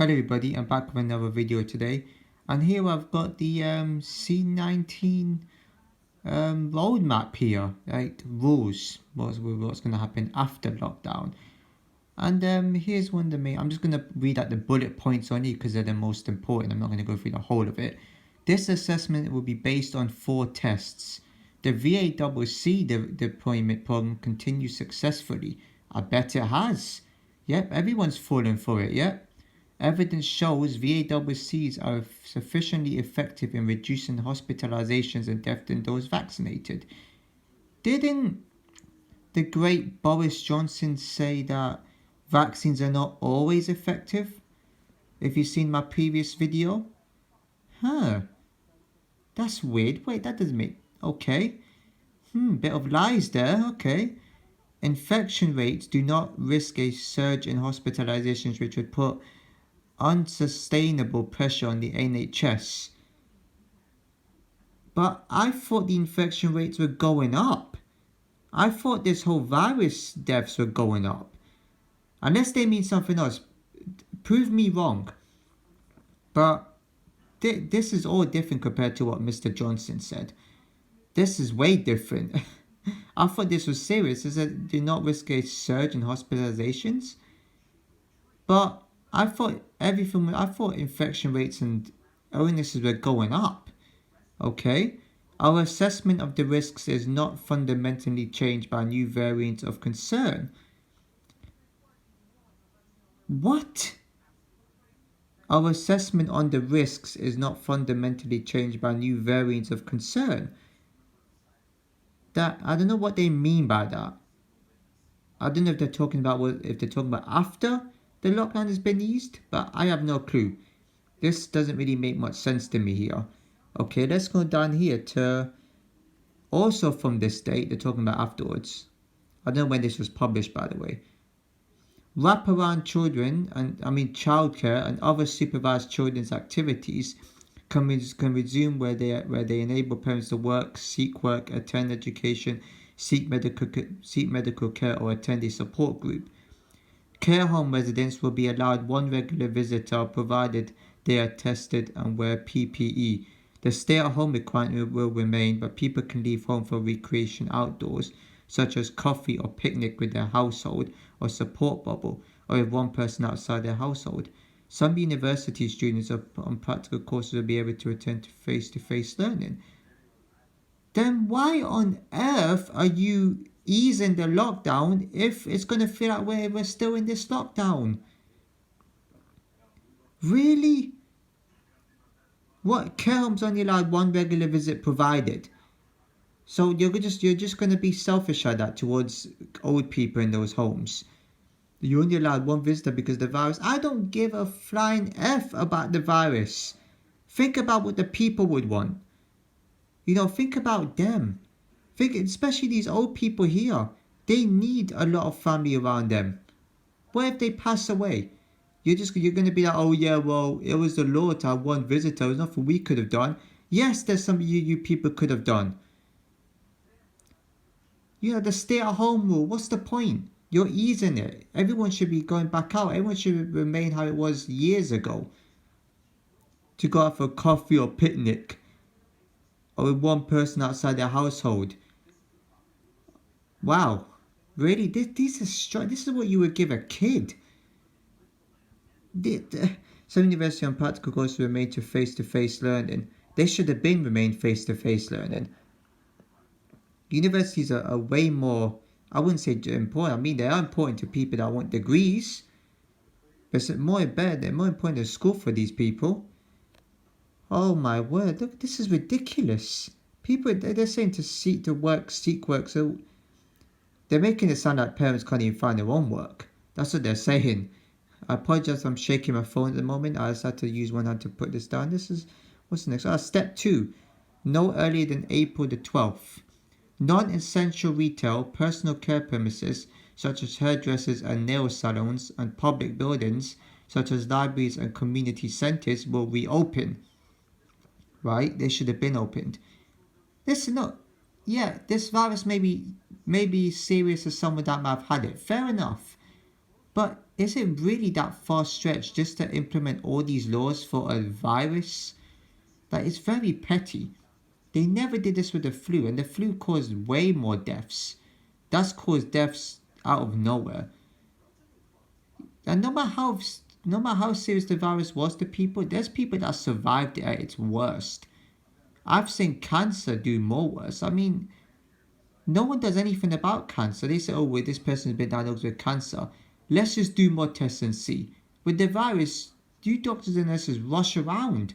Hello everybody, I'm back with another video today, and here I've got the C19 roadmap here, right? Rules, what's going to happen after lockdown. And here's one of the main, I'm just going to read out the bullet points only because they're the most important. I'm not going to go through the whole of it. This assessment will be based on 4 tests. The VACC deployment program continues successfully. I bet it has. Yep, everyone's falling for it, yep. Evidence shows VACCs are sufficiently effective in reducing hospitalizations and death in those vaccinated. Didn't the great Boris Johnson say that vaccines are not always effective? If you've seen my previous video? Huh, that's weird. Wait, that doesn't make... Okay. Bit of lies there. Okay. Infection rates do not risk a surge in hospitalizations which would put unsustainable pressure on the NHS. But I thought the infection rates were going up. I thought this whole virus deaths were going up. Unless they mean something else. Prove me wrong. But this is all different compared to what Mr. Johnson said. This is way different. I thought this was serious. It said do not risk a surge in hospitalizations. But I thought infection rates and illnesses were going up. Okay? Our assessment of the risks is not fundamentally changed by new variants of concern. What? Our assessment on the risks is not fundamentally changed by new variants of concern. That I don't know what they mean by that. I don't know if they're talking about after the lockdown has been eased, but I have no clue. This doesn't really make much sense to me here. Okay, let's go down here to also from this date, they're talking about afterwards. I don't know when this was published, by the way. Wraparound children, childcare and other supervised children's activities can resume where they enable parents to work, seek work, attend education, seek medical care, or attend a support group. Care home residents will be allowed one regular visitor provided they are tested and wear PPE. The stay-at-home requirement will remain, but people can leave home for recreation outdoors, such as coffee or picnic with their household or support bubble, or with one person outside their household. Some university students on practical courses will be able to attend face-to-face learning. Then why on earth are you easing the lockdown if it's going to feel like we're still in this lockdown? Really? What? Care homes only allowed one regular visit provided. So you're just going to be selfish like that towards old people in those homes. You only allowed one visitor because of the virus. I don't give a flying F about the virus. Think about what the people would want. Think about them. Think, especially these old people here. They need a lot of family around them. What if they pass away? You're going to be like, oh yeah, well, it was the law to have one visitor. There's nothing we could have done. Yes, there's something you people could have done. The stay-at-home rule, what's the point? You're easing it. Everyone should be going back out. Everyone should remain how it was years ago. To go out for coffee or picnic. Or with one person outside their household. Wow. Really? This is what you would give a kid. Some university and practical courses remain to face-to-face learning. They should have been remained face-to-face learning. Universities are way more, I wouldn't say important. They are important to people that want degrees. But they're more important than school for these people. Oh my word, look, this is ridiculous. People, they're saying to seek work, so they're making it sound like parents can't even find their own work. That's what they're saying. I apologize, I'm shaking my phone at the moment. I just had to use one hand to put this down. What's the next? Step 2, no earlier than April the 12th. Non-essential retail, personal care premises, such as hairdressers and nail salons, and public buildings, such as libraries and community centres, will reopen. Right? They should have been opened. This virus may be serious as someone that might have had it. Fair enough. But is it really that far stretched just to implement all these laws for a virus? That is very petty. They never did this with the flu, and the flu caused way more deaths. That's caused deaths out of nowhere. And no matter how serious the virus was to people, there's people that survived it at its worst. I've seen cancer do more worse. I mean, no one does anything about cancer. They say, oh, well, this person's been diagnosed with cancer. Let's just do more tests and see. With the virus, you doctors and nurses rush around.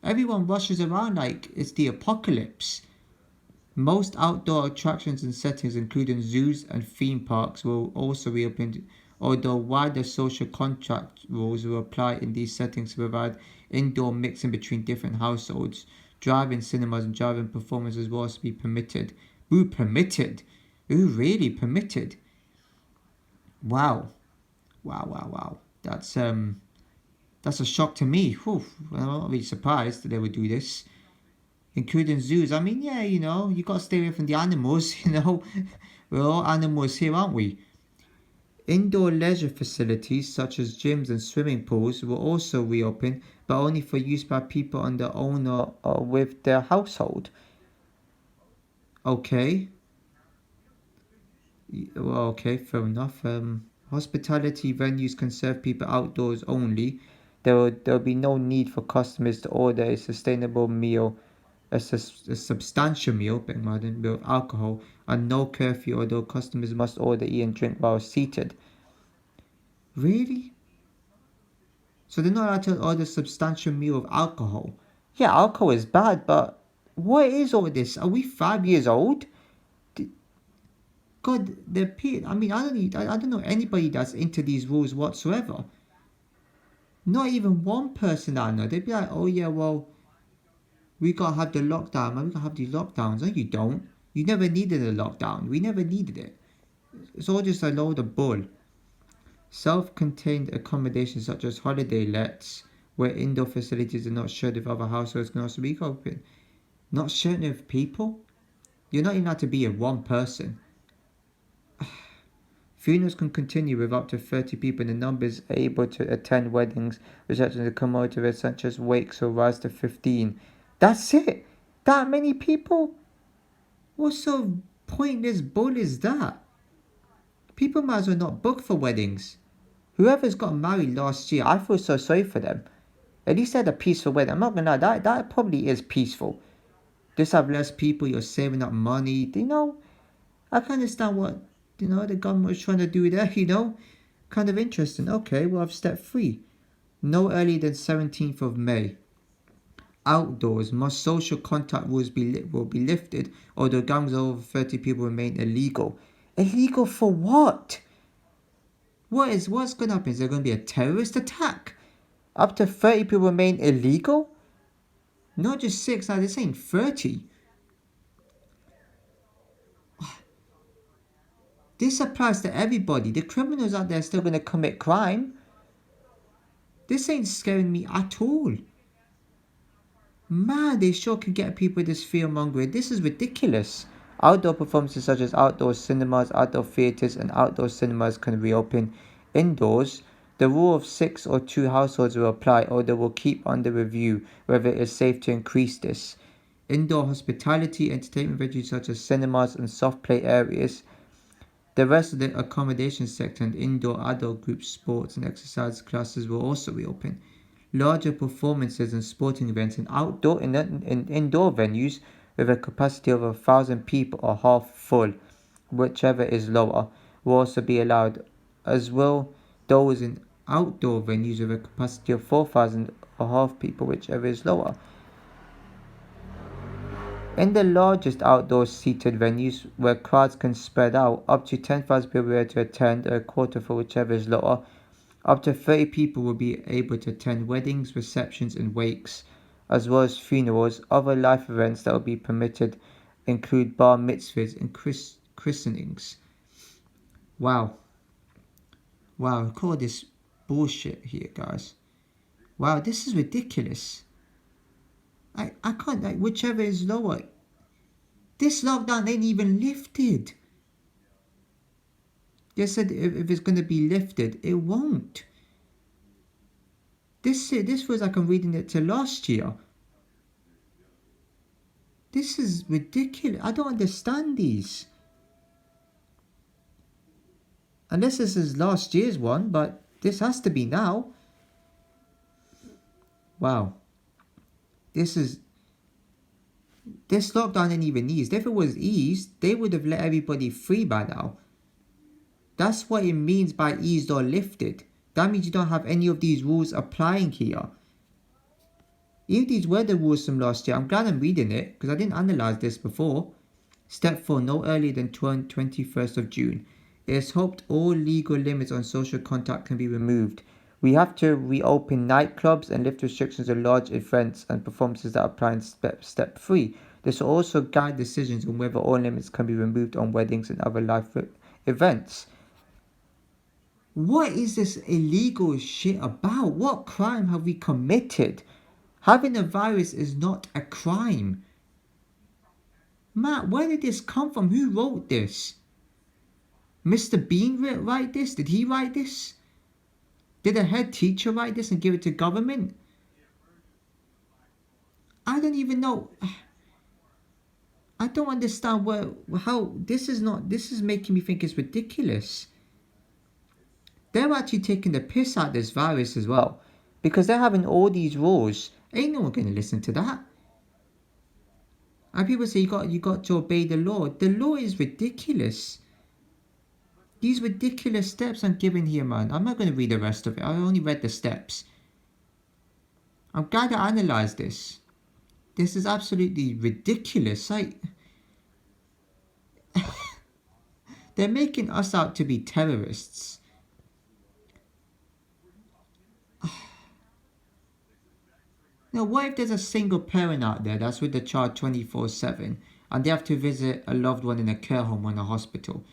Everyone rushes around like it's the apocalypse. Most outdoor attractions and settings, including zoos and theme parks, will also reopen, although wider social contract rules will apply in these settings to provide indoor mixing between different households. Drive-in cinemas and drive-in performances will also be permitted. Ooh, permitted? Ooh, really permitted? Wow, wow, wow, wow. That's a shock to me. Whew, I'm not really surprised that they would do this, including zoos. I mean, yeah, you got to stay away from the animals, We're all animals here, aren't we? Indoor leisure facilities such as gyms and swimming pools will also reopen, but only for use by people on their own or with their household. Okay. Well, okay, fair enough. Hospitality venues can serve people outdoors only. There will be no need for customers to order a sustainable meal, a substantial meal, beg pardon, with alcohol, and no curfew, although customers must order, eat, and drink while seated. Really? So they're not allowed to order a substantial meal of alcohol? Yeah, alcohol is bad, but what is all this? Are we 5 years old? God, I mean, I don't know anybody that's into these rules whatsoever. Not even one person I know. They'd be like, oh yeah, well, we gotta have the lockdown, man. We gotta have these lockdowns. No, you don't. You never needed a lockdown. We never needed it. It's all just a load of bull. Self-contained accommodations such as holiday lets, where indoor facilities are not shared with other households, can also be open. Not shared with people? You're not even allowed to be a one person. Funerals can continue with up to 30 people, and the numbers able to attend weddings, receptions, and commemorative events such as wakes will rise to 15. That's it? That many people? What sort of pointless bull is that? People might as well not book for weddings. Whoever's got married last year, I feel so sorry for them. At least they had a peaceful wedding. I'm not gonna lie, that probably is peaceful. Just have less people, you're saving up money. I can understand what the government was trying to do there. Kind of interesting. Okay, well, I've step 3. No earlier than 17th of May. Outdoors, must social contact rules will be lifted, although gangs of over 30 people remain illegal. Illegal for what? What's going to happen? Is there going to be a terrorist attack? Up to 30 people remain illegal? Not just 6, now they're saying 30. This applies to everybody. The criminals out there are still going to commit crime. This ain't scaring me at all. Man, they sure can get people with this fear mongering. This is ridiculous. Outdoor performances such as outdoor cinemas, outdoor theatres, and outdoor cinemas can reopen. Indoors, the rule of 6 or 2 households will apply, or they will keep under review whether it is safe to increase this. Indoor hospitality, entertainment venues such as cinemas and soft play areas. The rest of the accommodation sector and indoor adult group sports and exercise classes will also reopen. Larger performances and sporting events in indoor venues with a capacity of 1,000 people or half full, whichever is lower, will also be allowed, as will those in outdoor venues with a capacity of 4,000 or half people, whichever is lower. In the largest outdoor seated venues where crowds can spread out, up to 10,000 people will be able to attend, or a quarter for whichever is lower. Up to 30 people will be able to attend weddings, receptions, and wakes, as well as funerals. Other life events that will be permitted include bar mitzvahs and christenings. Wow. Wow, look at all this bullshit here, guys. Wow, this is ridiculous. I can't, whichever is lower. This lockdown ain't even lifted. They said if it's going to be lifted, it won't. This feels like I'm reading it to last year. This is ridiculous. I don't understand these. Unless this is last year's one, but this has to be now. Wow. This lockdown ain't even eased. If it was eased, they would have let everybody free by now. That's what it means by eased or lifted. That means you don't have any of these rules applying here. Even these were the rules from last year. I'm glad I'm reading it because I didn't analyze this before. Step 4. No earlier than 21st of June. It is hoped all legal limits on social contact can be removed. We have to reopen nightclubs and lift restrictions on large events and performances that apply in step 3. This will also guide decisions on whether all limits can be removed on weddings and other life events. What is this illegal shit about? What crime have we committed? Having a virus is not a crime. Matt, where did this come from? Who wrote this? Mr. Bean write this? Did he write this? Did a head teacher write this and give it to government? I don't even know. I don't understand how this is making me think it's ridiculous. They're actually taking the piss out of this virus as well. Because they're having all these rules. Ain't no one gonna listen to that. And people say you got to obey the law. The law is ridiculous. These ridiculous steps I'm giving here, man. I'm not going to read the rest of it. I only read the steps. I'm glad I analysed this. This is absolutely ridiculous. They're making us out to be terrorists. Now, what if there's a single parent out there that's with the child 24/7 and they have to visit a loved one in a care home or in a hospital?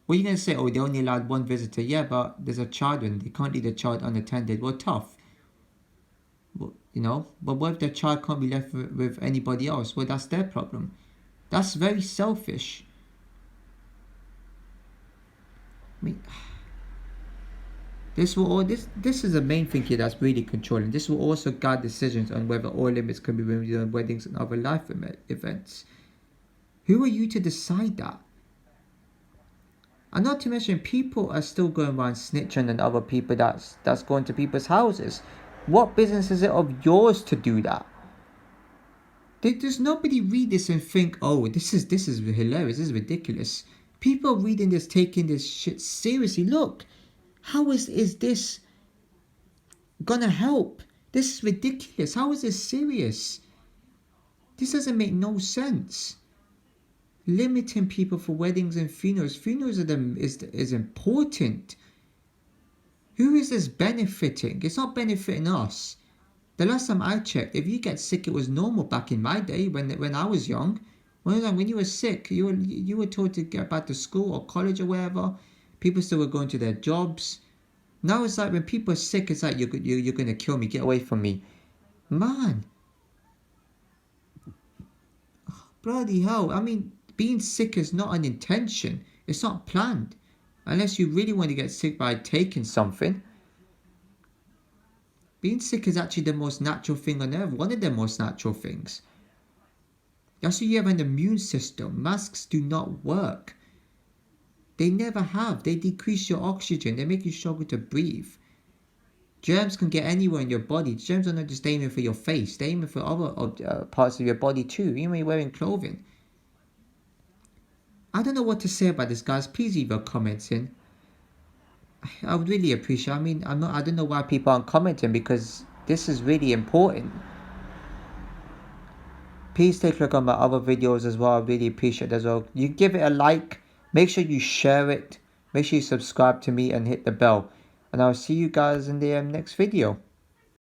Well, you're going to say, oh, they only allowed one visitor. Yeah, but there's a child and they can't leave the child unattended. Well, tough. Well, but what if the child can't be left with anybody else? Well, that's their problem. That's very selfish. I mean, this is the main thing here that's really controlling. This will also guide decisions on whether all limits can be removed on weddings and other life events. Who are you to decide that? And not to mention, people are still going around snitching on other people that's going to people's houses. What business is it of yours to do that? Does nobody read this and think, oh, this is hilarious, this is ridiculous. People are reading this, taking this shit seriously. Look, how is this gonna help? This is ridiculous. How is this serious? This doesn't make no sense. Limiting people for weddings and funerals. Funerals is important. Who is this benefiting? It's not benefiting us. The last time I checked, if you get sick, it was normal back in my day when I was young. When you were sick, you were told to get back to school or college or wherever. People still were going to their jobs. Now it's like when people are sick, it's like you're gonna kill me. Get away from me, man. Oh, bloody hell! I mean, being sick is not an intention. It's not planned. Unless you really want to get sick by taking something. Being sick is actually the most natural thing on earth. One of the most natural things. That's why you have an immune system. Masks do not work. They never have. They decrease your oxygen. They make you struggle to breathe. Germs can get anywhere in your body. Germs are not just aiming for your face. They're aiming for other parts of your body too. Even when you're wearing clothing. I don't know what to say about this, guys. Please leave your comments in. I would really appreciate it. I mean, I don't know why people aren't commenting because this is really important. Please take a look on my other videos as well. I really appreciate it as well. You give it a like. Make sure you share it. Make sure you subscribe to me and hit the bell. And I'll see you guys in the next video.